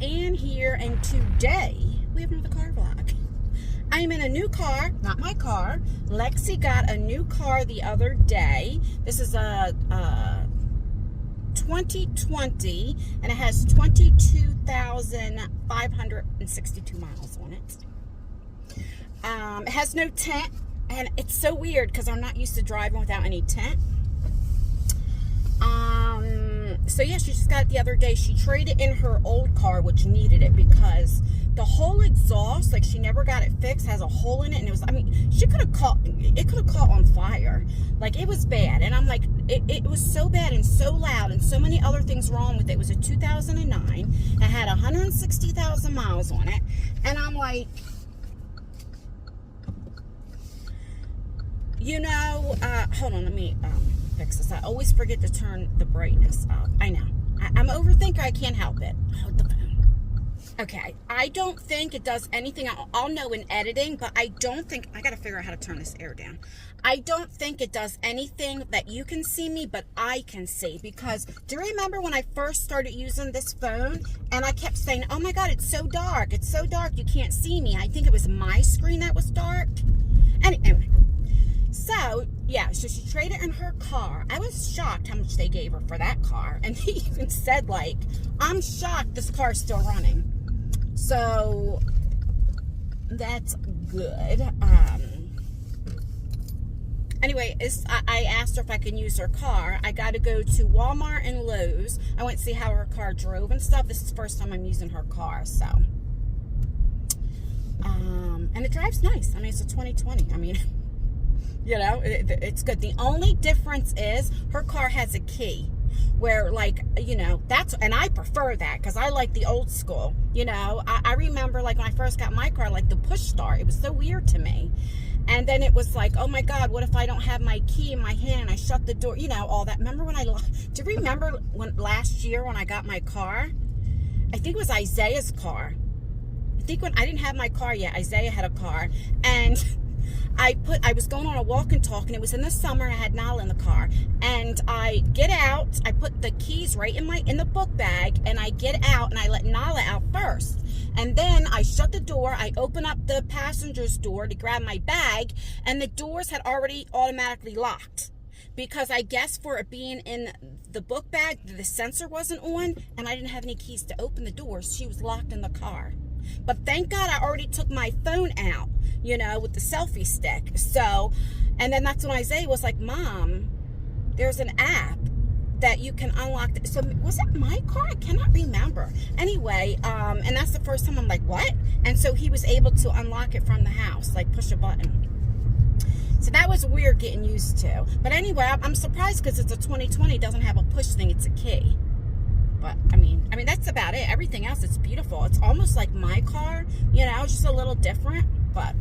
Ann here, and today we have another car vlog. I'm in a new car, not my car. Lexi got a new car the other day. This is a 2020, and it has 22,562 miles on it. It has no tint, and it's so weird because I'm not used to driving without any tint. So yeah, she just got it the other day. She traded in her old car, which needed it, because the whole exhaust, like, she never got it fixed, has a hole in it, and it was, I mean, it could have caught on fire. Like, it was bad. And I'm like, it was so bad and so loud and so many other things wrong with it. It was a 2009. It had 160,000 miles on it. And I'm like, you know, hold on, let me fix this. I always forget to turn the brightness up. I know. I'm an overthinker. I can't help it. Hold the phone. Okay. I don't think it does anything. I'll know in editing, but I don't think, I got to figure out how to turn this air down. I don't think it does anything that you can see me, but I can see. Because do you remember when I first started using this phone and I kept saying, oh my God, it's so dark. It's so dark. You can't see me. I think it was my screen that was dark. Anyway. So, yeah, so she traded in her car. I was shocked how much they gave her for that car. And he even said, like, I'm shocked this car's still running. So, that's good. Anyway, I asked her if I can use her car. I got to go to Walmart and Lowe's. I went to see how her car drove and stuff. This is the first time I'm using her car, so. And it drives nice. I mean, it's a 2020. I mean... You know, it's good. The only difference is her car has a key where, like, you know, and I prefer that because I like the old school. You know, I remember, like, when I first got my car, like, the push start, it was so weird to me. And then it was like, oh my God, what if I don't have my key in my hand and I shut the door? You know, all that. Remember when do you remember when last year when I got my car? I think it was Isaiah's car. I think when I didn't have my car yet, Isaiah had a car. And... I was going on a walk and talk, and it was in the summer, and I had Nala in the car, and I get out, I put the keys right in the book bag, and I get out, and I let Nala out first, and then I shut the door, I open up the passenger's door to grab my bag, and the doors had already automatically locked, because I guess for it being in the book bag, the sensor wasn't on, and I didn't have any keys to open the doors. She was locked in the car. But thank God I already took my phone out, you know, with the selfie stick. So, and then that's when Isaiah was like, Mom, there's an app that you can unlock. So was it my car? I cannot remember. Anyway, and that's the first time I'm like, what? And so he was able to unlock it from the house, like push a button. So that was weird getting used to. But anyway, I'm surprised because it's a 2020, it doesn't have a push thing, it's a key. But, I mean, that's about it. Everything else, it's beautiful. It's almost like my car, you know, just a little different. But,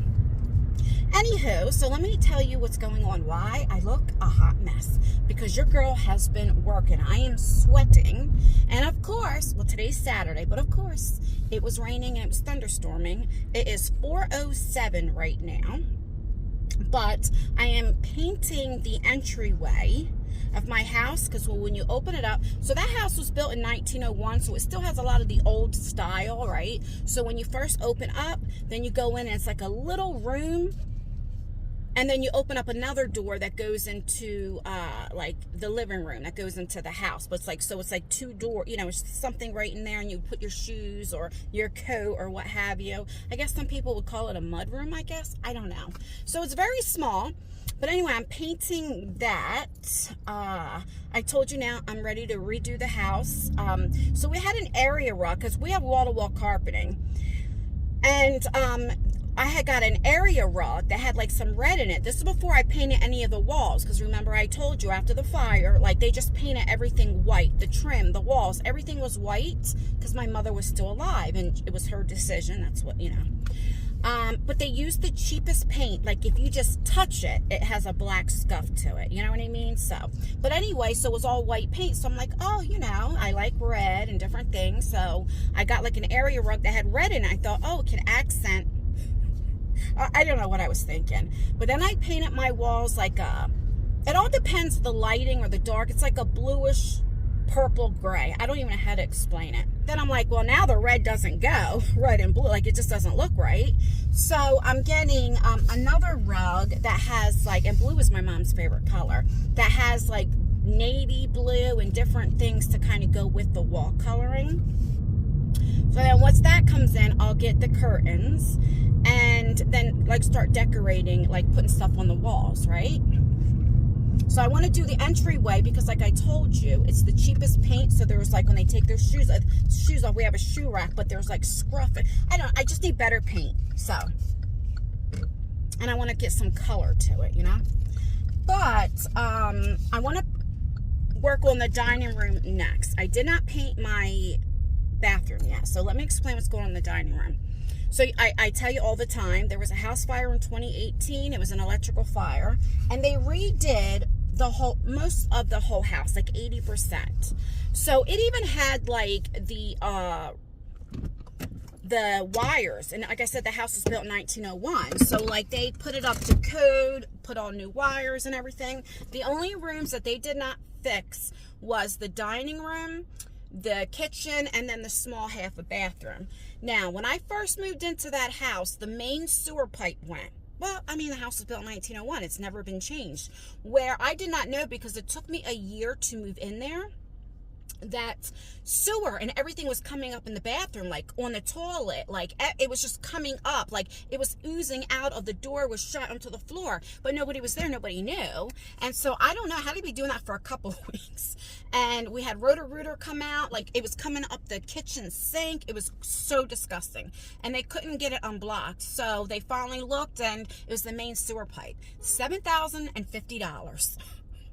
anywho, so let me tell you what's going on. Why I look a hot mess. Because your girl has been working. I am sweating. And, of course, well, today's Saturday, but, of course, it was raining and it was thunderstorming. It is 4:07 right now. But I am painting the entryway of my house, because when you open it up, so that house was built in 1901, so it still has a lot of the old style, right? So when you first open up, then you go in and it's like a little room, and then you open up another door that goes into like the living room that goes into the house. But it's like, so it's like two doors, you know, it's something right in there, and you put your shoes or your coat or what have you. I guess some people would call it a mud room, I guess. I don't know. So it's very small. But anyway, I'm painting that. I told you now I'm ready to redo the house. So we had an area rug because we have wall-to-wall carpeting. And I had got an area rug that had like some red in it. This is before I painted any of the walls, because remember I told you after the fire, like, they just painted everything white. The trim, the walls, everything was white because my mother was still alive and it was her decision. That's what, you know. But they used the cheapest paint. Like, if you just touch it, it has a black scuff to it. You know what I mean? So, but anyway, so it was all white paint. So I'm like, oh, you know, I like red and different things. So I got like an area rug that had red in it. I thought, oh, it can accent. I don't know what I was thinking. But then I painted my walls like it all depends the lighting or the dark. It's like a bluish purple gray. I don't even know how to explain it. Then I'm like, well, now the red doesn't go, red and blue, like it just doesn't look right. So I'm getting another rug that has like, and blue is my mom's favorite color, that has like navy blue and different things to kind of go with the wall coloring. So then once that comes in, I'll get the curtains and then like start decorating, like putting stuff on the walls, right? So I want to do the entryway because like I told you, it's the cheapest paint. So there's like, when they take their shoes off, we have a shoe rack, but there's like scruff. I just need better paint. So, and I want to get some color to it, you know? But I want to work on the dining room next. I did not paint my bathroom yet. So let me explain what's going on in the dining room. So I tell you all the time, there was a house fire in 2018. It was an electrical fire, and they redid most of the whole house, like 80%. So it even had like the wires, and like I said, the house was built in 1901. So like they put it up to code, put all new wires and everything. The only rooms that they did not fix was the dining room, the kitchen, and then the small half a bathroom. Now, when I first moved into that house, the main sewer pipe went. Well, I mean, the house was built in 1901. It's never been changed. Where I did not know, because it took me a year to move in there, that sewer and everything was coming up in the bathroom, like on the toilet, like it was just coming up, like it was oozing out of the door, was shut onto the floor, but nobody was there, nobody knew. And so I don't know how to be doing that for a couple of weeks. And we had Roto-Rooter come out, like it was coming up the kitchen sink. It was so disgusting, and they couldn't get it unblocked. So they finally looked, and it was the main sewer pipe. $7,050.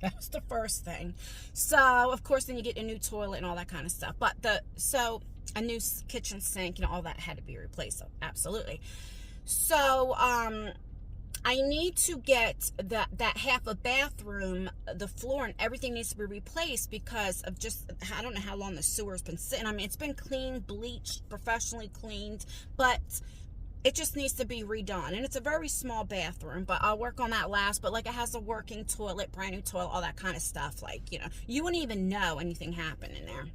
That was the first thing. So of course then you get a new toilet and all that kind of stuff. But so a new kitchen sink and all that had to be replaced. So absolutely. So I need to get that half a bathroom, the floor and everything needs to be replaced because of just, I don't know how long the sewer's been sitting. I mean, it's been cleaned, bleached, professionally cleaned, but it just needs to be redone. And it's a very small bathroom, but I'll work on that last. But like, it has a working toilet, brand new toilet, all that kind of stuff. Like, you know, you wouldn't even know anything happened in there.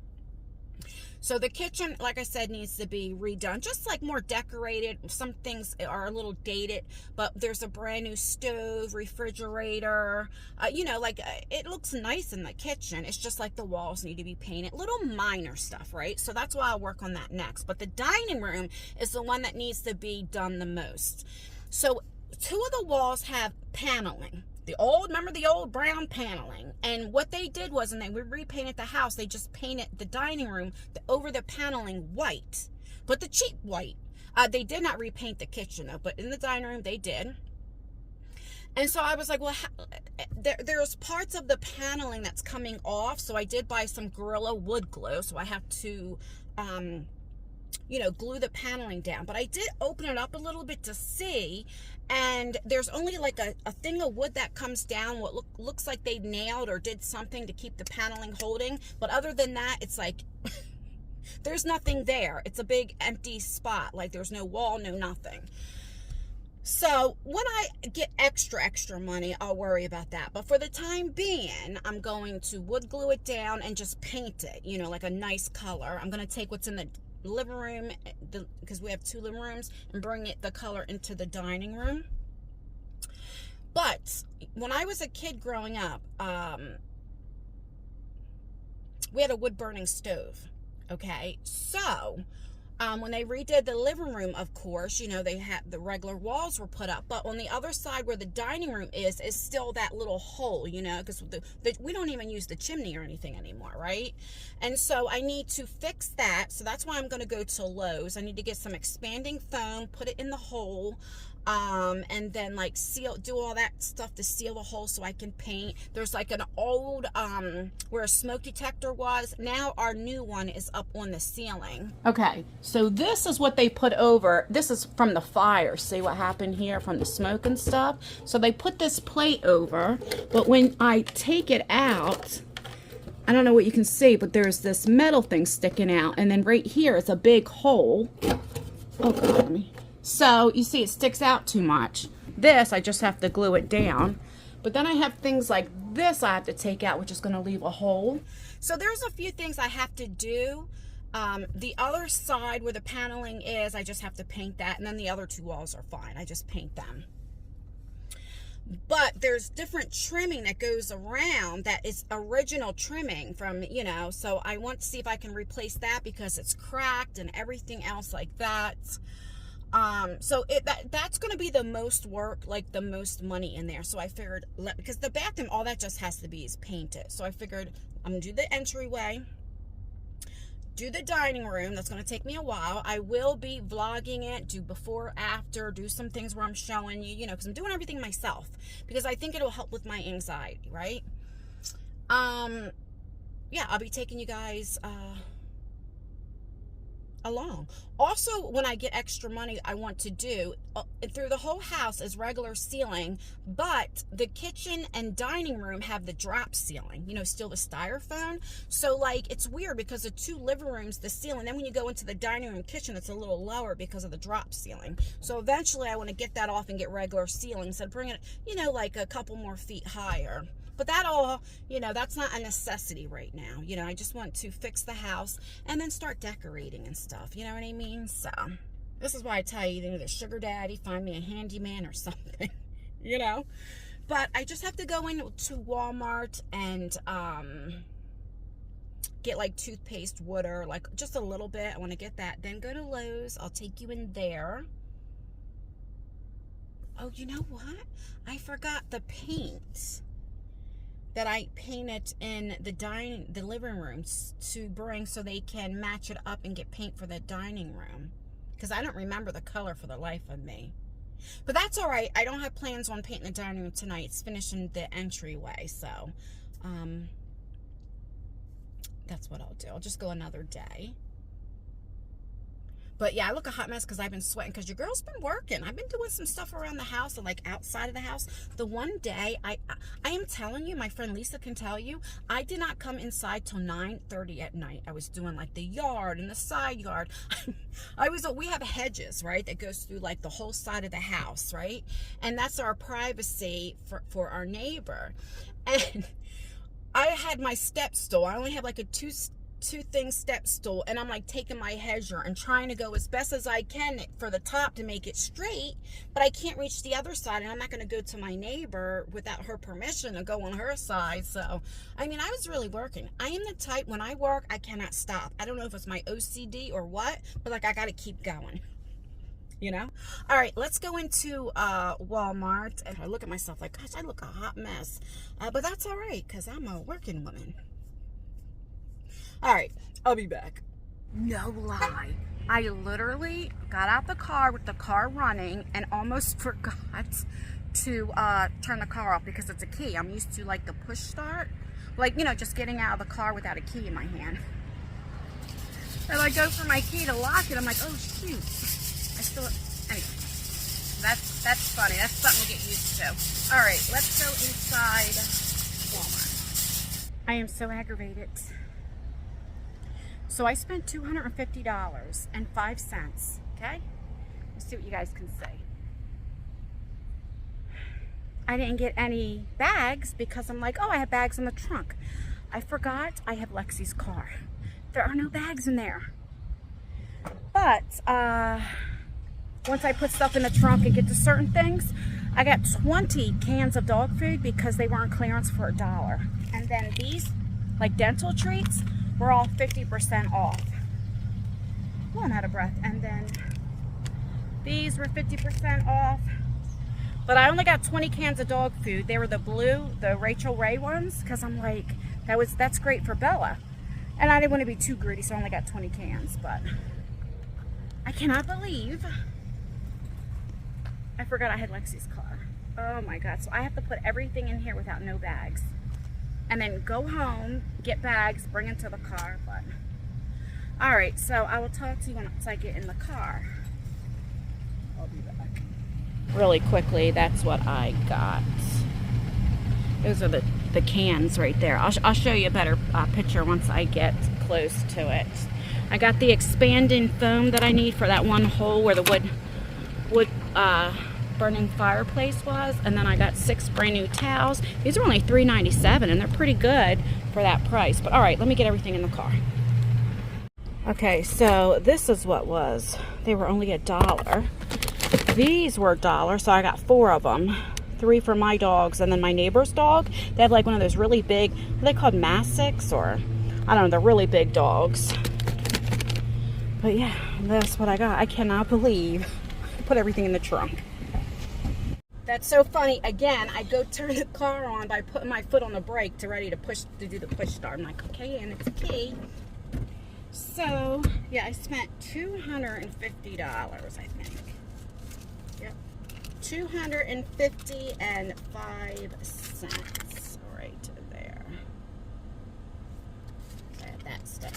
So the kitchen, like I said, needs to be redone, just like more decorated. Some things are a little dated, but there's a brand new stove, refrigerator, you know, like it looks nice in the kitchen. It's just like the walls need to be painted, little minor stuff, right? So that's why I'll work on that next. But the dining room is the one that needs to be done the most. So 2 of the walls have paneling. Remember the old brown paneling? And what they did was, and they repainted the house, they just painted the dining room over the paneling white, but the cheap white. They did not repaint the kitchen though, but in the dining room they did. And so I was like, well, there's parts of the paneling that's coming off. So I did buy some Gorilla wood glue. So I have to, you know, glue the paneling down. But I did open it up a little bit to see, and there's only like a thing of wood that comes down, what looks like they nailed or did something to keep the paneling holding. But other than that, it's like there's nothing there. It's a big empty spot, like there's no wall, no nothing. So when I get extra money, I'll worry about that. But for the time being, I'm going to wood glue it down and just paint it, you know, like a nice color. I'm going to take what's in the living room, because we have 2 living rooms, and bring the color into the dining room. But when I was a kid growing up, we had a wood burning stove. Okay, so when they redid the living room, of course, you know, they had the regular walls were put up, but on the other side where the dining room is still that little hole, you know, because we don't even use the chimney or anything anymore, right? And so I need to fix that. So that's why I'm going to go to Lowe's. I need to get some expanding foam, put it in the hole, and then like do all that stuff to seal the hole so I can paint. There's like an old where a smoke detector was. Now our new one is up on the ceiling. Okay, so this is what they put over. This is from the fire. See what happened here from the smoke and stuff? So they put this plate over, but when I take it out, I don't know what you can see, but there's this metal thing sticking out, and then right here is a big hole. Oh God, so you see it sticks out too much. This, I just have to glue it down. But then I have things like this I have to take out, which is going to leave a hole. So there's a few things I have to do. The other side where the paneling is, I just have to paint that, and then the other two walls are fine. I just paint them. But there's different trimming that goes around that is original trimming from, you know, so I want to see if I can replace that because it's cracked and everything else like that. So that's going to be the most work, like the most money in there. So I figured, because the bathroom, all that just has to be is painted. So I figured I'm going to do the entryway, do the dining room. That's going to take me a while. I will be vlogging it, do before, after, do some things where I'm showing you, you know, because I'm doing everything myself, because I think it'll help with my anxiety, right? Yeah, I'll be taking you guys along. Also, when I get extra money, I want to do through the whole house is regular ceiling, but the kitchen and dining room have the drop ceiling, you know, still the styrofoam. So like it's weird because the two living rooms, the ceiling, then when you go into the dining room kitchen, it's a little lower because of the drop ceiling. So eventually I want to get that off and get regular ceilings and bring it, you know, like a couple more feet higher. But that all, you know, that's not a necessity right now. You know, I just want to fix the house and then start decorating and stuff. You know what I mean? So this is why I tell you, either sugar daddy, find me a handyman or something, you know. But I just have to go into Walmart and get like toothpaste, water, like just a little bit. I want to get that. Then go to Lowe's. I'll take you in there. Oh, you know what? I forgot the paint that I painted in the living rooms to bring so they can match it up and get paint for the dining room, because I don't remember the color for the life of me. But that's all right. I don't have plans on painting the dining room tonight. It's finishing the entryway, so that's what I'll do. I'll just go another day. But yeah, I look a hot mess because I've been sweating, because your girl's been working. I've been doing some stuff around the house and like outside of the house. The one day, I am telling you, my friend Lisa can tell you, I did not come inside till 9:30 at night. I was doing like the yard and the side yard. We have hedges, right, that goes through like the whole side of the house, right? And that's our privacy for our neighbor. And I had my step stool. I only have like a two thing step stool, and I'm like taking my hedger and trying to go as best as I can for the top to make it straight, but I can't reach the other side, and I'm not going to go to my neighbor without her permission to go on her side. So I mean, I was really working. I am the type, when I work, I cannot stop. I don't know if it's my OCD or what, but like I got to keep going, you know. All right, let's go into Walmart. And I look at myself like, gosh, I look a hot mess, but that's all right because I'm a working woman. All right, I'll be back. No lie. I literally got out the car with the car running and almost forgot to turn the car off because it's a key. I'm used to like the push start, like, you know, just getting out of the car without a key in my hand. And I go for my key to lock it. I'm like, oh shoot. Anyway, that's funny. That's something to get used to. All right, let's go inside Walmart. I am so aggravated. So I spent $250.05, okay? Let's see what you guys can say. I didn't get any bags because I'm like, oh, I have bags in the trunk. I forgot I have Lexi's car. There are no bags in there. But once I put stuff in the trunk and get to certain things, I got 20 cans of dog food because they were on clearance for $1. And then these, like dental treats, we're all 50% off. Oh, I'm out of breath. And then these were 50% off. But I only got 20 cans of dog food. They were the blue, the Rachel Ray ones, because I'm like, that's great for Bella. And I didn't want to be too greedy, so I only got 20 cans. But I cannot believe I forgot I had Lexi's car. Oh my God. So I have to put everything in here without no bags. And then go home, get bags, bring them to the car. But all right, so I will talk to you once I get in the car. I'll be back. Really quickly, that's what I got. Those are the cans right there. I'll show you a better picture once I get close to it. I got the expanding foam that I need for that one hole where the wood burning fireplace was, and then I got 6 brand new towels. These are only $3.97, and they're pretty good for that price. But all right, let me get everything in the car. Okay, so this is what was. They were only $1. These were $1, so I got 4 of them. 3 for my dogs, and then my neighbor's dog. They have like one of those really big, what are they called, Mastics, or I don't know, they're really big dogs. But yeah, that's what I got. I cannot believe I put everything in the trunk. That's so funny. Again, I go turn the car on by putting my foot on the brake to do the push start. I'm like, okay, and it's a key. So yeah, I spent $250, I think. Yep, $250.05 right there. So I have that stuff,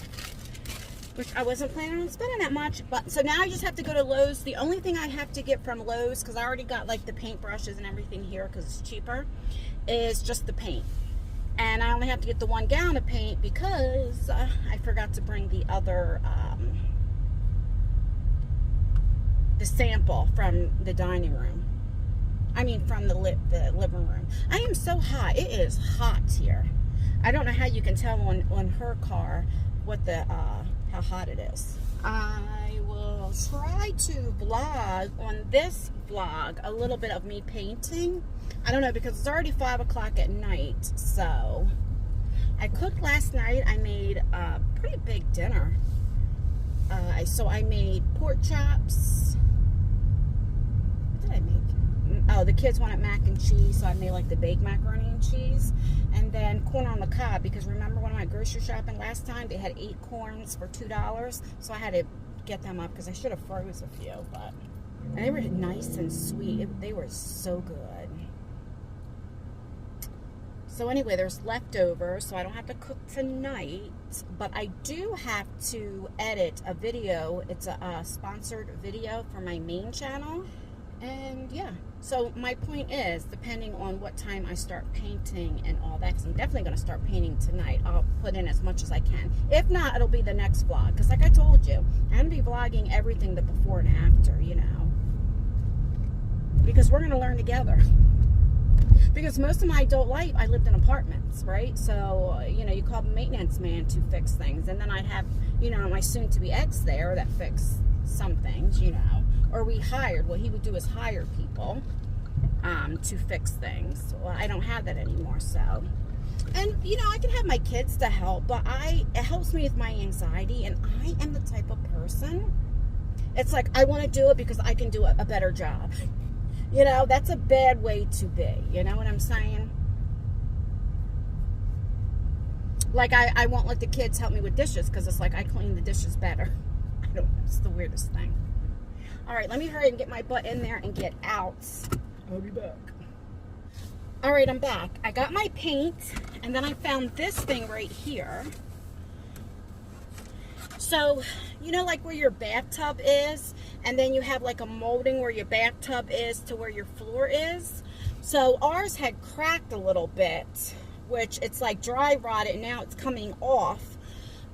which I wasn't planning on spending that much. But so now I just have to go to Lowe's. The only thing I have to get from Lowe's, because I already got like the paintbrushes and everything here because it's cheaper, is just the paint. And I only have to get the 1 gallon of paint because I forgot to bring the other, the sample from the dining room. I mean, from the living room. I am so hot. It is hot here. I don't know how you can tell on her car what the how hot it is. I will try to vlog on this vlog a little bit of me painting. I don't know, because it's already 5 o'clock at night. So I cooked last night. I made a pretty big dinner. So I made pork chops. What did I make? Oh, the kids wanted mac and cheese, so I made like the baked macaroni and cheese. And then corn on the cob, because remember when I went grocery shopping last time, they had 8 corns for $2. So I had to get them up because I should have froze a few, but and they were nice and sweet. They were so good. So anyway, there's leftovers, so I don't have to cook tonight, but I do have to edit a video. It's a sponsored video for my main channel. And yeah, so my point is, depending on what time I start painting and all that, because I'm definitely going to start painting tonight, I'll put in as much as I can. If not, it'll be the next vlog, because like I told you, I'm going to be vlogging everything, the before and after, you know, because we're going to learn together. Because most of my adult life, I lived in apartments, right? So, you know, you call the maintenance man to fix things. And then I'd have, you know, my soon-to-be ex there that fixed some things, you know. Or we hired. What he would do is hire people to fix things. Well, I don't have that anymore, so. And, you know, I can have my kids to help, but it helps me with my anxiety. And I am the type of person, it's like I want to do it because I can do a better job. You know, that's a bad way to be. You know what I'm saying? Like, I won't let the kids help me with dishes because it's like I clean the dishes better. I don't know. It's the weirdest thing. All right, let me hurry and get my butt in there and get out. I'll be back. All right, I'm back. I got my paint, and then I found this thing right here. So, you know, like where your bathtub is, and then you have like a molding where your bathtub is to where your floor is. So ours had cracked a little bit, which it's like dry rotted, and now it's coming off.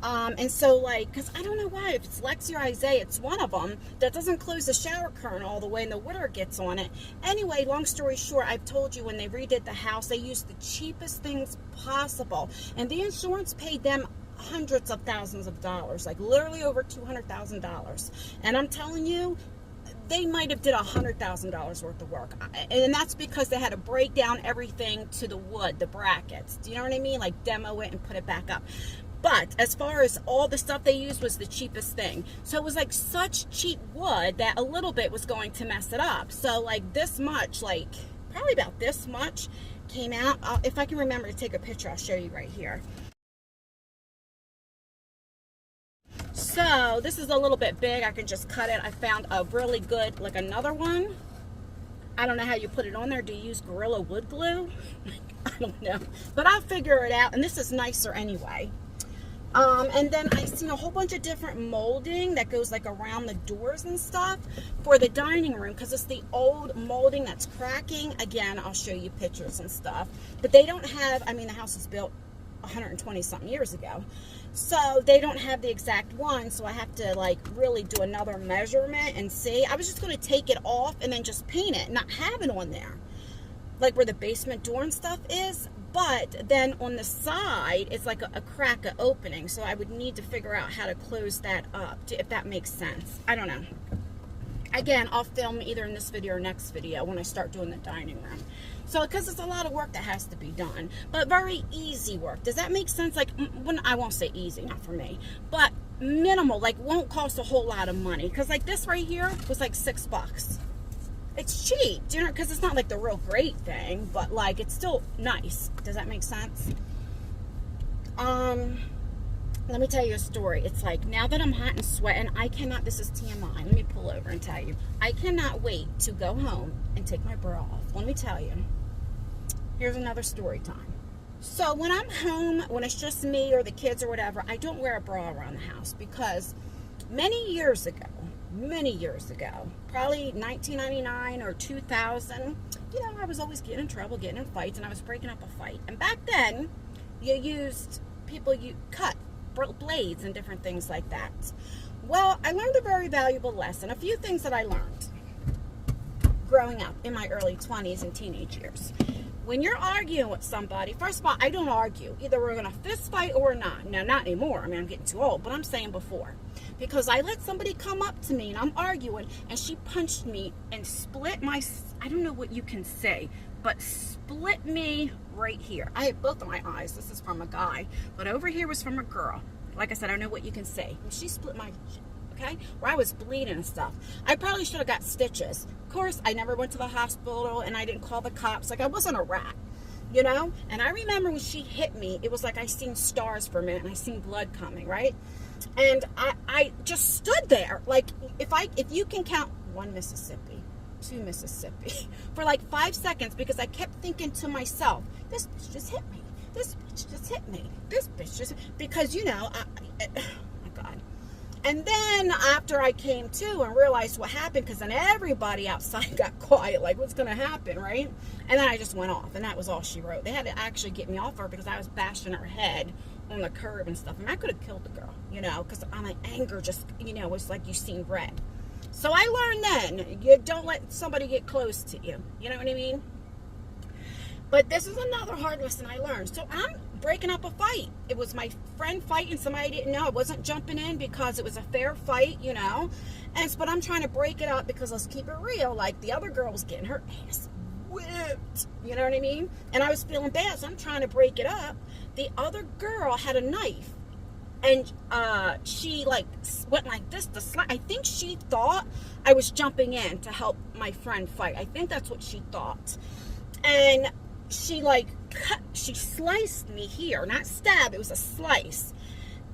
And so, like, because I don't know why, if it's Lexi or Isaiah, it's one of them that doesn't close the shower curtain all the way and the water gets on it. Anyway, long story short, I've told you when they redid the house, they used the cheapest things possible. And the insurance paid them hundreds of thousands of dollars, like literally over $200,000. And I'm telling you, they might have did $100,000 worth of work. And that's because they had to break down everything to the wood, the brackets. Do you know what I mean? Like demo it and put it back up. But as far as all the stuff they used was the cheapest thing. So it was like such cheap wood that a little bit was going to mess it up. So like this much, like probably about this much came out. If I can remember to take a picture, I'll show you right here. So this is a little bit big. I can just cut it. I found a really good, like another one. I don't know how you put it on there. Do you use Gorilla Wood Glue? I don't know. But I'll figure it out. And this is nicer anyway. And then I seen a whole bunch of different molding that goes like around the doors and stuff for the dining room, because it's the old molding that's cracking. Again, I'll show you pictures and stuff. But they don't have, I mean, the house was built 120 something years ago. So they don't have the exact one, so I have to like really do another measurement and see. I was just going to take it off and then just paint it, not have it on there, like where the basement door and stuff is. But then on the side, it's like a crack, a opening. So I would need to figure out how to close that up, if that makes sense. I don't know. Again, I'll film either in this video or next video when I start doing the dining room. So, because it's a lot of work that has to be done, but very easy work. Does that make sense? Like, when I won't say easy, not for me, but minimal, like won't cost a whole lot of money. Because like this right here was like $6. It's cheap, you know, because it's not like the real great thing, but like it's still nice. Does that make sense? Let me tell you a story. It's like, now that I'm hot and sweating, I cannot, this is TMI, let me pull over and tell you, I cannot wait to go home and take my bra off. Let me tell you, here's another story time. So when I'm home, when it's just me or the kids or whatever, I don't wear a bra around the house, because many years ago, probably 1999 or 2000, you know, I was always getting in trouble, getting in fights, and I was breaking up a fight. And back then, you cut blades and different things like that. Well, I learned a very valuable lesson. A few things that I learned growing up in my early 20s and teenage years. When you're arguing with somebody, first of all, I don't argue. Either we're going to fist fight or we're not. Now, not anymore. I mean, I'm getting too old, but I'm saying before. Because I let somebody come up to me and I'm arguing, and she punched me and split my, I don't know what you can say, but split me right here. I have both of my eyes. This is from a guy, but over here was from a girl. Like I said, I don't know what you can say. And she split my, okay, where I was bleeding and stuff. I probably should have got stitches. Of course, I never went to the hospital, and I didn't call the cops. Like, I wasn't a rat, you know? And I remember when she hit me, it was like I seen stars for a minute, and I seen blood coming, right? And I just stood there. Like, if you can count 1 Mississippi, 2 Mississippi, for like 5 seconds, because I kept thinking to myself, this bitch just hit me. This bitch just hit me. This bitch just, because, you know, oh my God. And then after I came to and realized what happened, because then everybody outside got quiet, like, what's going to happen, right? And then I just went off, and that was all she wrote. They had to actually get me off her because I was bashing her head on the curb and stuff. I mean, I could have killed the girl, you know, because my anger just, you know, was like you seen red. So I learned then, you don't let somebody get close to you. You know what I mean? But this is another hard lesson I learned. So I'm breaking up a fight. It was my friend fighting somebody I didn't know. I wasn't jumping in because it was a fair fight, you know. But I'm trying to break it up because, let's keep it real, like the other girl was getting her ass whipped. You know what I mean? And I was feeling bad, so I'm trying to break it up. The other girl had a knife. And she like went like this to slide. I think she thought I was jumping in to help my friend fight. I think that's what she thought. And she like she sliced me here, not stab, it was a slice.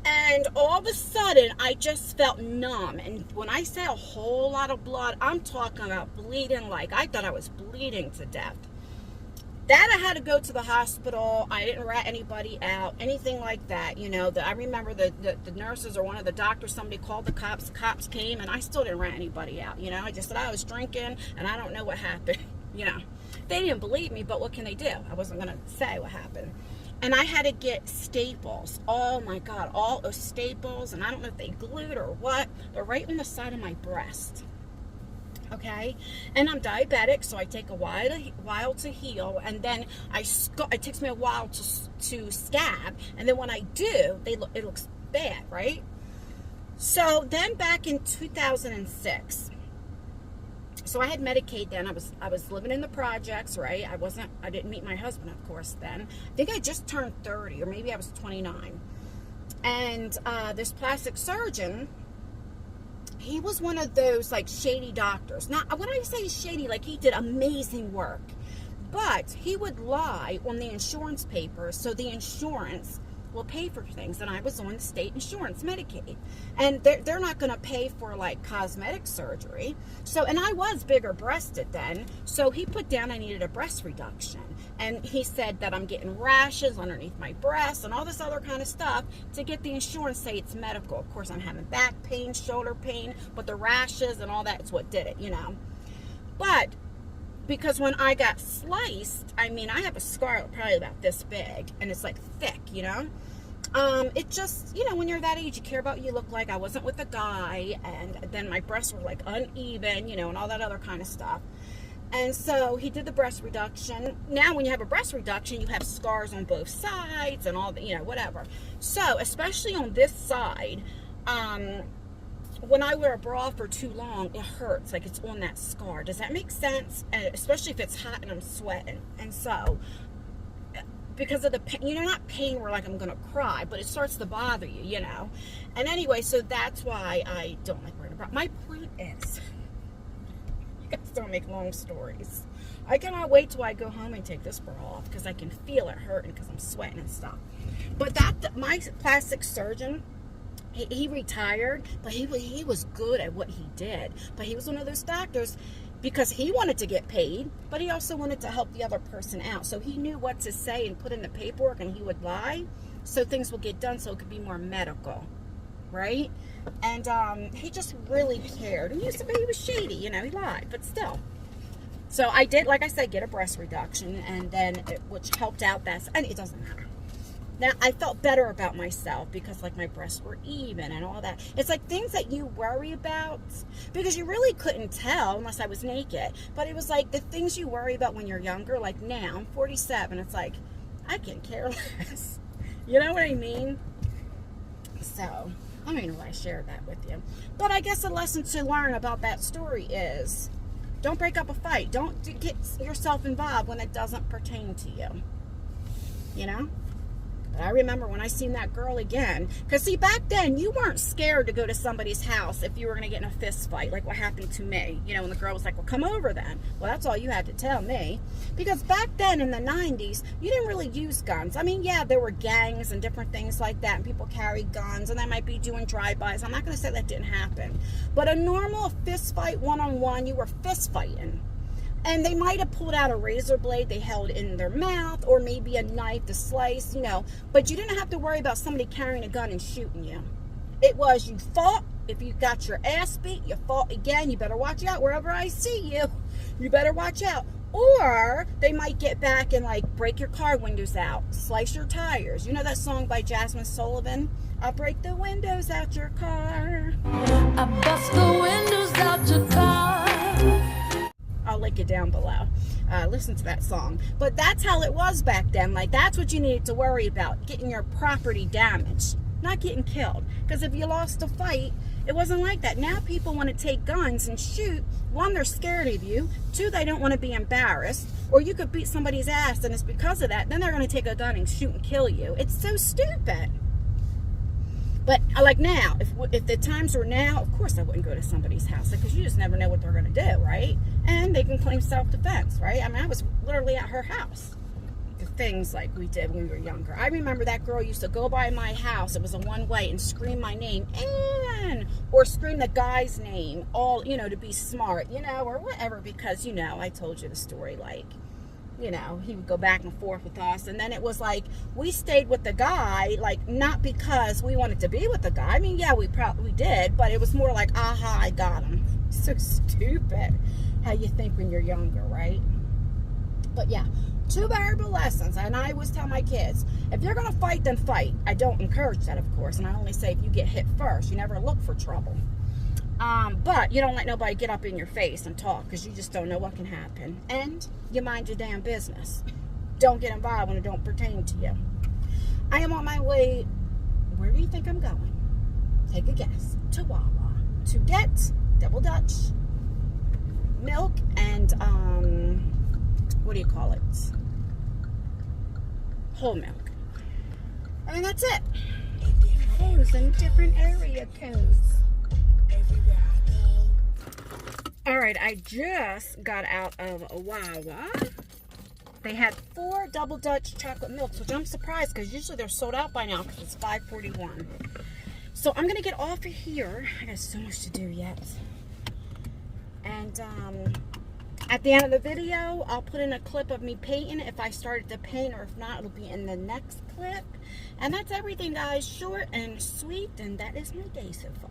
And all of a sudden, I just felt numb. And when I say a whole lot of blood, I'm talking about bleeding like I thought I was bleeding to death. That I had to go to the hospital. I didn't rat anybody out, anything like that. You know, I remember the nurses or one of the doctors, somebody called the cops. The cops came, and I still didn't rat anybody out. You know, I just said I was drinking, and I don't know what happened. You know, they didn't believe me, but what can they do? I wasn't going to say what happened. And I had to get staples. Oh, my God, all those staples. And I don't know if they glued or what, but right on the side of my breast. Okay, and I'm diabetic, so I take a while to heal, and then it takes me a while to scab, and then when I do, it looks bad, right? So then back in 2006, so I had Medicaid then. I was living in the projects, right? I didn't meet my husband, of course, then. I think I just turned 30, or maybe I was 29, and this plastic surgeon, he was one of those like shady doctors. Now, when I say shady, like he did amazing work, but he would lie on the insurance papers so the insurance will pay for things. And I was on state insurance, Medicaid, and they're not going to pay for like cosmetic surgery. So, and I was bigger breasted then, so he put down I needed a breast reduction. And he said that I'm getting rashes underneath my breasts and all this other kind of stuff to get the insurance say it's medical. Of course, I'm having back pain, shoulder pain, but the rashes and all that is what did it, you know. But because when I got sliced, I mean, I have a scar probably about this big, and it's like thick, you know. It just, when you're that age, you care about what you look like. I wasn't with a guy, and then my breasts were like uneven, and all that other kind of stuff. And so he did the breast reduction. Now when you have a breast reduction, you have scars on both sides and all the, whatever. So especially on this side, when I wear a bra for too long, it hurts, like it's on that scar. Does that make sense? And especially if it's hot and I'm sweating. And so, because of the pain, not pain where like I'm gonna cry, but it starts to bother you, And anyway, so that's why I don't like wearing a bra. My point is, you guys don't make long stories. I cannot wait till I go home and take this bra off because I can feel it hurting because I'm sweating and stuff. But my plastic surgeon, he retired, but he was good at what he did. But he was one of those doctors because he wanted to get paid, but he also wanted to help the other person out. So he knew what to say and put in the paperwork, and he would lie so things would get done so it could be more medical, right? And he just really cared. And he was shady, he lied, but still. So I did, like I said, get a breast reduction, and then which helped out and it doesn't matter. Now, I felt better about myself because, like, my breasts were even and all that. It's like things that you worry about because you really couldn't tell unless I was naked. But it was like the things you worry about when you're younger. Like now, I'm 47. It's like, I can care less. You know what I mean? So, I don't know why I shared that with you. But I guess the lesson to learn about that story is don't break up a fight. Don't get yourself involved when it doesn't pertain to you. I remember when I seen that girl again, because see, back then you weren't scared to go to somebody's house if you were going to get in a fist fight, like what happened to me, when the girl was like, well, come over then. Well, that's all you had to tell me, because back then in the 90s, you didn't really use guns. I mean, yeah, there were gangs and different things like that, and people carried guns, and they might be doing drive-bys. I'm not going to say that didn't happen, but a normal fist fight, one-on-one, you were fist fighting. And they might have pulled out a razor blade they held in their mouth, or maybe a knife to slice, But you didn't have to worry about somebody carrying a gun and shooting you. It was, you fought. If you got your ass beat, you fought again. You better watch out wherever I see you. You better watch out. Or they might get back and, like, break your car windows out, slice your tires. You know that song by Jasmine Sullivan? I'll break the windows out your car. I bust the windows out your car. I'll link it down below. Listen to that song. But that's how it was back then. Like, that's what you needed to worry about. Getting your property damaged. Not getting killed. Because if you lost a fight, it wasn't like that. Now people want to take guns and shoot. One, they're scared of you. Two, they don't want to be embarrassed. Or you could beat somebody's ass, and it's because of that. Then they're going to take a gun and shoot and kill you. It's so stupid. But like now, if the times were now, of course I wouldn't go to somebody's house because you just never know what they're going to do, right? And they can claim self-defense, right? I mean, I was literally at her house. The things like we did when we were younger. I remember that girl used to go by my house. It was a one-way and scream my name, Ann, or scream the guy's name, all, to be smart, or whatever, because, I told you the story, like, he would go back and forth with us. And then it was like, we stayed with the guy, like, not because we wanted to be with the guy. I mean, yeah, we did, but it was more like, aha, I got him. So stupid how you think when you're younger, right? But yeah, 2 valuable lessons. And I always tell my kids, if you're going to fight, then fight. I don't encourage that, of course. And I only say if you get hit first, you never look for trouble. But you don't let nobody get up in your face and talk because you just don't know what can happen. And you mind your damn business. Don't get involved when it don't pertain to you. I am on my way. Where do you think I'm going? Take a guess. To Wawa. To get double Dutch milk and, what do you call it? Whole milk. And that's it. Codes and different area codes. Alright, I just got out of Wawa. They had 4 double Dutch chocolate milks, which I'm surprised because usually they're sold out by now because it's $5.41. So I'm going to get off of here. I got so much to do yet. And at the end of the video, I'll put in a clip of me painting if I started to paint, or if not, it'll be in the next clip. And that's everything, guys. Short and sweet, and that is my day so far.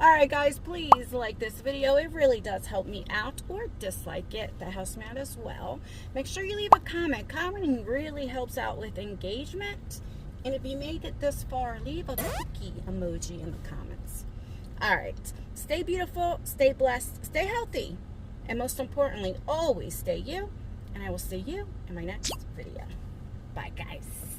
Alright guys, please like this video. It really does help me out, or dislike it. That helps me out as well. Make sure you leave a comment. Commenting really helps out with engagement. And if you made it this far, leave a cookie emoji in the comments. All right. Stay beautiful, stay blessed, stay healthy. And most importantly, always stay you. And I will see you in my next video. Bye, guys.